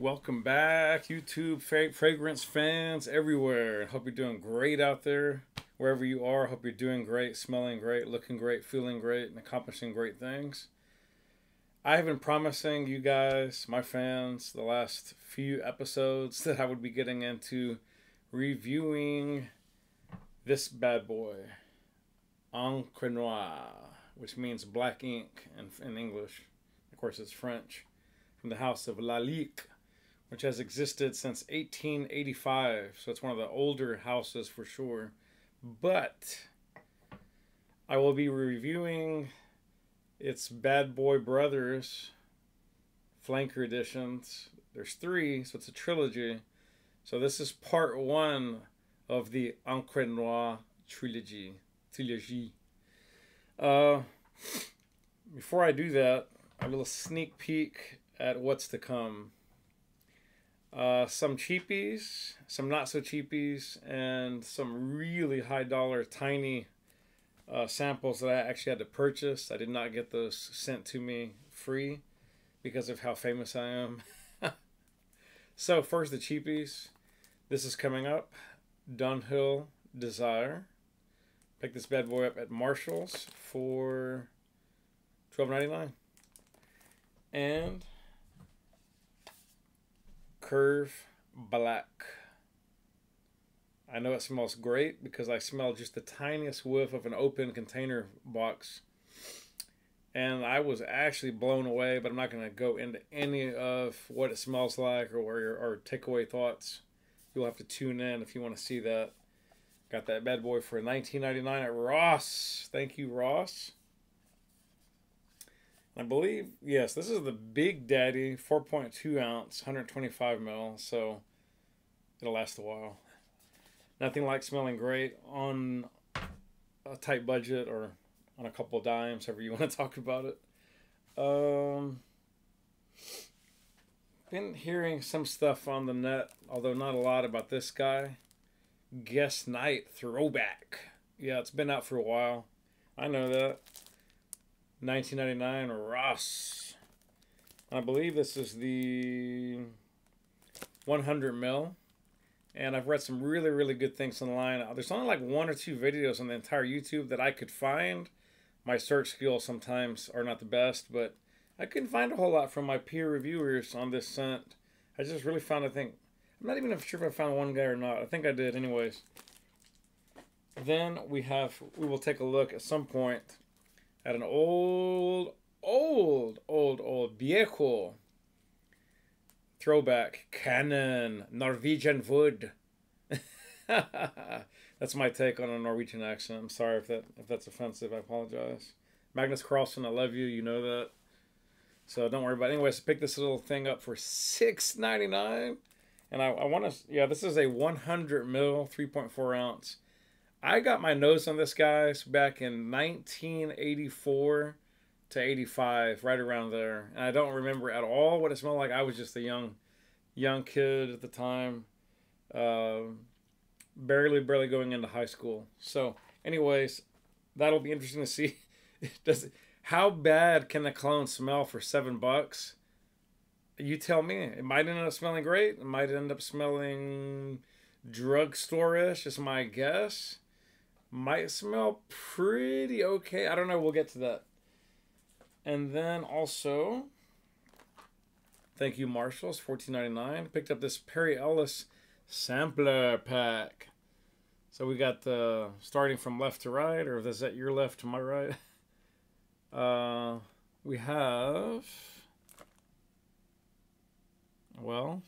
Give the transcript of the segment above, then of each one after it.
Welcome back, YouTube fragrance fans everywhere. Hope you're doing great out there, wherever you are. Hope you're doing great, smelling great, looking great, feeling great, and accomplishing great things. I have been promising you guys, my fans, the last few episodes that I would be getting into reviewing this bad boy, Encre Noir, which means black ink in English. Of course, it's French. From the house of Lalique, which has existed since 1885. So it's one of the older houses for sure. But I will be reviewing its Bad Boy Brothers flanker editions. There's 3, so it's a trilogy. So this is part 1 of the Encre Noir trilogy. Before I do that, a little sneak peek at what's to come. Some cheapies, some not so cheapies, and some really high dollar tiny samples that I actually had to purchase. I did not get those sent to me free because of how famous I am. So first the cheapies. This is coming up. Dunhill Desire. Picked this bad boy up at Marshall's for $12.99. And Curve Black. I know it smells great because I smelled just the tiniest whiff of an open container box. And I was actually blown away, but I'm not going to go into any of what it smells like or takeaway thoughts. You'll have to tune in if you want to see that. Got that bad boy for $19.99 at Ross. Thank you, Ross. I believe, yes, this is the Big Daddy 4.2 ounce, 125 ml, so it'll last a while. Nothing like smelling great on a tight budget or on a couple of dimes, however you want to talk about it. Been hearing some stuff on the net, although not a lot, about this guy. Guest Night Throwback. Yeah, it's been out for a while. I know that. $19.99 Ross. I believe this is the 100 ml. And I've read some really, really good things online. There's only like 1 or 2 videos on the entire YouTube that I could find. My search skills sometimes are not the best, but I couldn't find a whole lot from my peer reviewers on this scent. I just really found, I'm not even sure if I found one guy or not. I think I did anyways. Then we will take a look at some point at an old viejo throwback Canon Norwegian wood. That's my take on a Norwegian accent. I'm sorry if that's offensive. I apologize. Magnus Carlsen, I love you. You know that. So don't worry about it. Anyways, pick this little thing up for $6.99. And I want to, yeah, this is a 100 ml, 3.4 ounce. I got my nose on this, guys, back in 1984 to 85, right around there. And I don't remember at all what it smelled like. I was just a young kid at the time, barely going into high school. So, anyways, that'll be interesting to see. How bad can a cologne smell for $7? You tell me. It might end up smelling great. It might end up smelling drugstore-ish, is my guess. Might smell pretty okay. I don't know. We'll get to that. And then also, thank you, Marshalls, $14.99. Picked up this Perry Ellis sampler pack. So we got starting from left to right, or is that your left to my right? We have, well,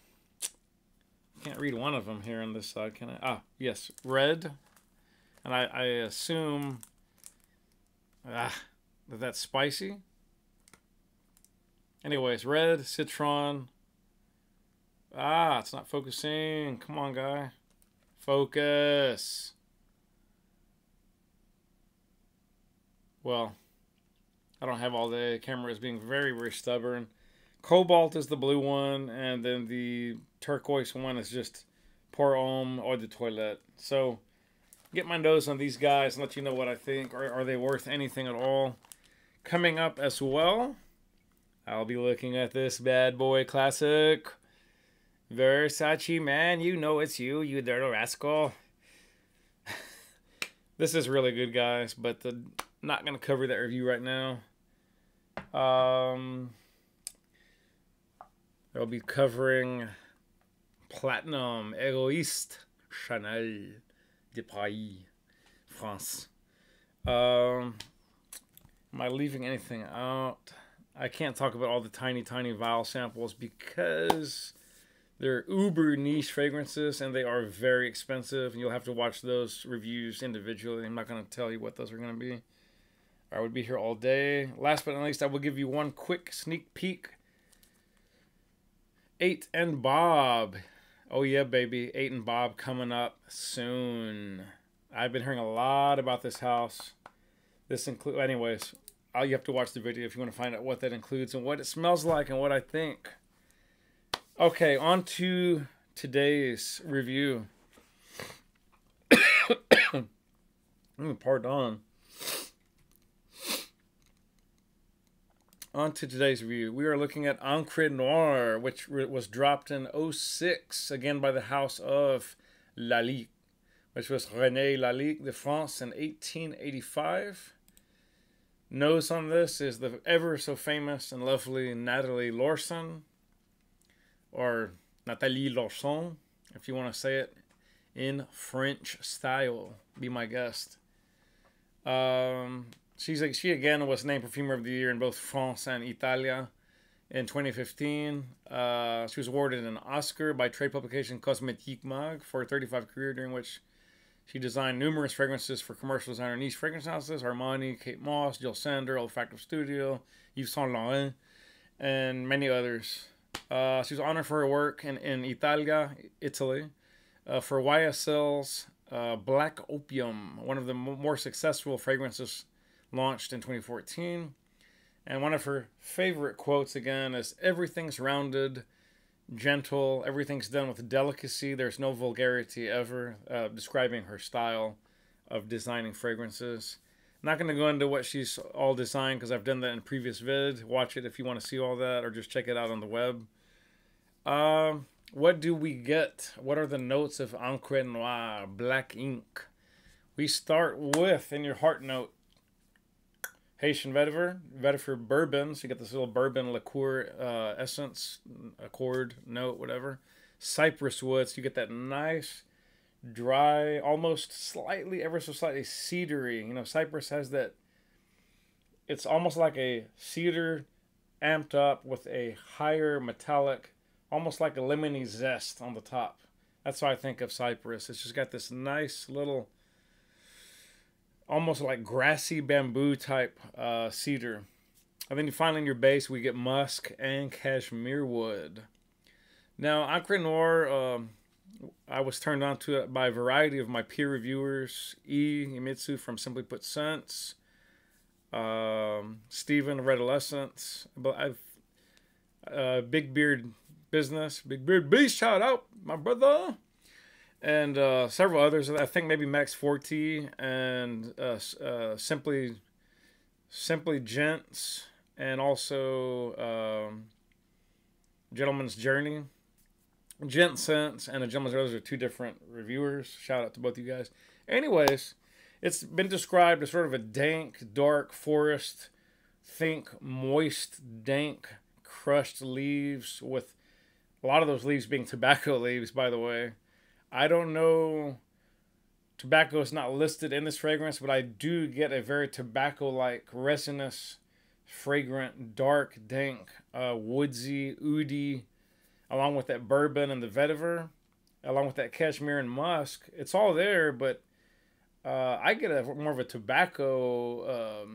can't read one of them here on this side, can I? Ah, yes, red. And I assume that's spicy. Anyways, red, citron. Ah, it's not focusing. Come on, guy. Focus. Well, I don't have all day. The camera is being very, very stubborn. Cobalt is the blue one, and then the turquoise one is just pour homme eau de toilette. So, get my nose on these guys and let you know what I think. Are they worth anything at all? Coming up as well, I'll be looking at this bad boy classic Versace man, you know it's you, you dirty rascal. This is really good, guys, but not gonna cover that review right now. I'll be covering Platinum Egoiste Chanel de Paris, France. Am I leaving anything out? I can't talk about all the tiny vial samples because they're uber niche fragrances and they are very expensive. And you'll have to watch those reviews individually. I'm not going to tell you what those are going to be. I would be here all day. Last but not least, I will give you one quick sneak peek. 8 and Bob. Oh yeah, baby. 8 and Bob coming up soon. I've been hearing a lot about this house. Anyways, you have to watch the video if you want to find out what that includes and what it smells like and what I think. Okay, on to today's review. Pardon. On to today's review. We are looking at Encre Noir, which was dropped in 2006, again by the house of Lalique, which was René Lalique de France in 1885. Nose on this is the ever so famous and lovely Nathalie Lorson, or Nathalie Lorson, if you want to say it in French style. Be my guest. She again was named Perfumer of the Year in both France and Italia in 2015. She was awarded an Oscar by trade publication Cosmétique Mag for a 35 career during which she designed numerous fragrances for commercial designer niche fragrance houses, Armani, Kate Moss, Jill Sander, Olfactive Studio, Yves Saint Laurent, and many others. She was honored for her work in Italia, Italy, for YSL's Black Opium, one of the more successful fragrances launched in 2014. And one of her favorite quotes again is, "Everything's rounded, gentle, everything's done with delicacy, there's no vulgarity ever," describing her style of designing fragrances. I'm not going to go into what she's all designed because I've done that in previous vid. Watch it if you want to see all that, or just check it out on the web. What do we get? What are the notes of Encre Noir, black ink? We start with, in your heart note, Haitian vetiver bourbon. So you get this little bourbon liqueur essence, accord note, whatever. Cypress wood. So you get that nice, dry, almost slightly, ever so slightly cedary. You know, cypress has that. It's almost like a cedar amped up with a higher metallic, almost like a lemony zest on the top. That's how I think of cypress. It's just got this nice little, almost like grassy bamboo type cedar. And then finally in your base we get musk and cashmere wood. Now Encre Noir, I was turned on to it by a variety of my peer reviewers. Imitsu from Simply Put Scents, Steven of Redolescence, but Big Beard Business, Big Beard Beast, shout out my brother, and several others. I think maybe Max Forte and Simply Gents, and also Gentleman's Journey. Gent Sense and a Gentleman's Journey are two different reviewers. Shout out to both you guys. Anyways, it's been described as sort of a dank, dark forest. Think moist, dank, crushed leaves, with a lot of those leaves being tobacco leaves, by the way. I don't know, tobacco is not listed in this fragrance, but I do get a very tobacco-like, resinous, fragrant, dark, dank, woodsy, oody, along with that bourbon and the vetiver, along with that cashmere and musk. It's all there, but I get more of a tobacco,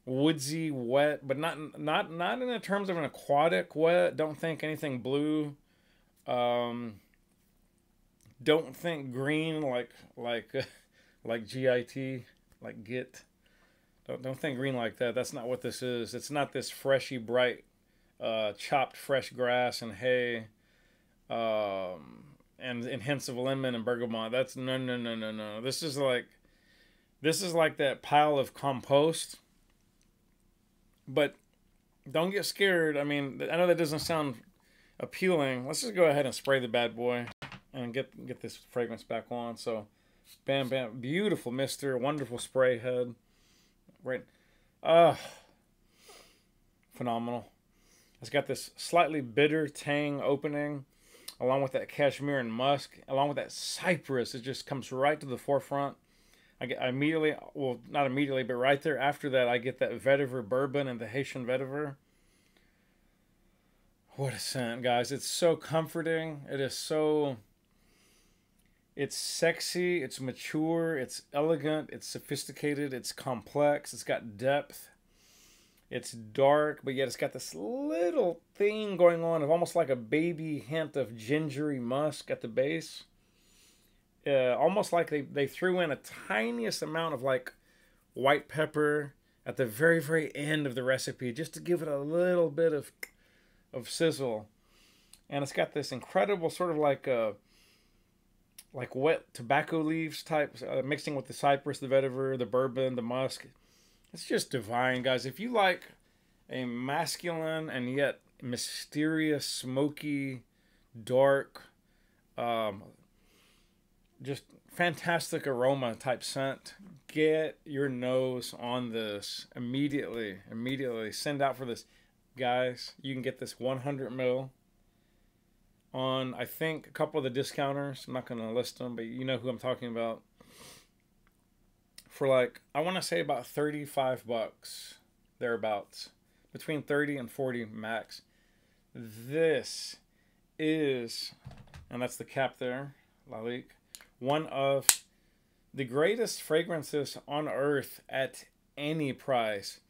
woodsy, wet, but not in the terms of an aquatic wet. Don't think anything blue. Don't think green like GIT, like git. Don't think green like that. That's not what this is. It's not this freshy, bright, chopped fresh grass and hay, and hints of lemon and bergamot. That's no. This is like that pile of compost. But don't get scared. I mean, I know that doesn't sound appealing. Let's just go ahead and spray the bad boy and get this fragrance back on. So, bam, bam, beautiful mister, wonderful spray head. Right, phenomenal. It's got this slightly bitter tang opening, along with that cashmere and musk, along with that cypress. It just comes right to the forefront. I immediately, well, not immediately, but right there after that, I get that vetiver bourbon and the Haitian vetiver. What a scent, guys. It's so comforting. It is so... It's sexy, it's mature, it's elegant, it's sophisticated, it's complex, it's got depth. It's dark, but yet it's got this little thing going on of almost like a baby hint of gingery musk at the base. Almost like they threw in a tiniest amount of like white pepper at the very, very end of the recipe just to give it a little bit of sizzle. And it's got this incredible sort of like wet tobacco leaves type, mixing with the cypress, the vetiver, the bourbon, the musk. It's just divine, guys. If you like a masculine and yet mysterious, smoky, dark, just fantastic aroma type scent, get your nose on this immediately. Immediately. Send out for this. Guys, you can get this 100 ml on, I think, a couple of the discounters. I'm not going to list them, but you know who I'm talking about. For like, I want to say about 35 bucks, thereabouts. Between 30 and 40 max. This is, and that's the cap there, Lalique, one of the greatest fragrances on earth at any price.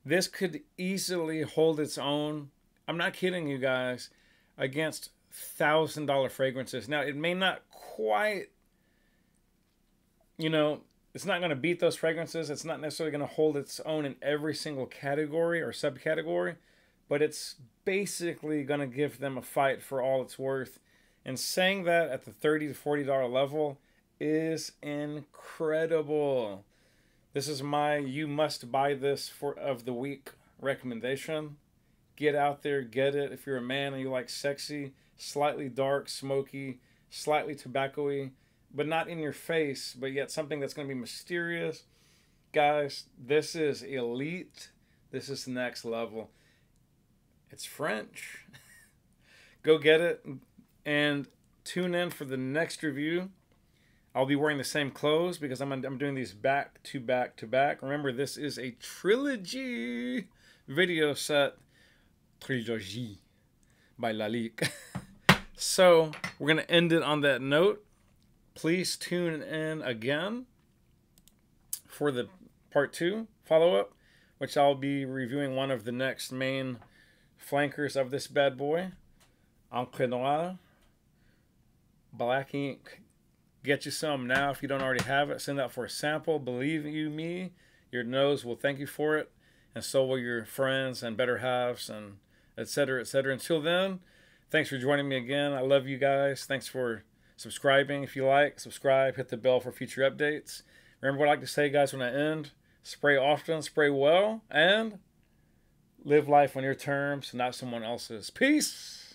This could easily hold its own, I'm not kidding you guys, against $1,000 fragrances. Now, it may not quite, you know, it's not going to beat those fragrances. It's not necessarily going to hold its own in every single category or subcategory, but it's basically going to give them a fight for all it's worth. And saying that at the $30 to $40 level is incredible. This is my you must buy this of the week recommendation. Get out there, get it. If you're a man and you like sexy, slightly dark, smoky, slightly tobacco-y, but not in your face, but yet something that's going to be mysterious. Guys, this is elite. This is next level. It's French. Go get it and tune in for the next review. I'll be wearing the same clothes because I'm doing these back to back to back. Remember, this is a trilogy video set. Trilogy by Lalique. So we're going to end it on that note. Please tune in again for the part 2 follow-up, which I'll be reviewing one of the next main flankers of this bad boy. Encre Noir. Black ink. Get you some now if you don't already have it. Send out for a sample. Believe you me, your nose will thank you for it. And so will your friends and better halves and etc. etc. Until then, thanks for joining me again. I love you guys. Thanks for subscribing. If you like, subscribe, hit the bell for future updates. Remember what I like to say, guys, when I end: spray often, spray well, and live life on your terms, not someone else's. Peace!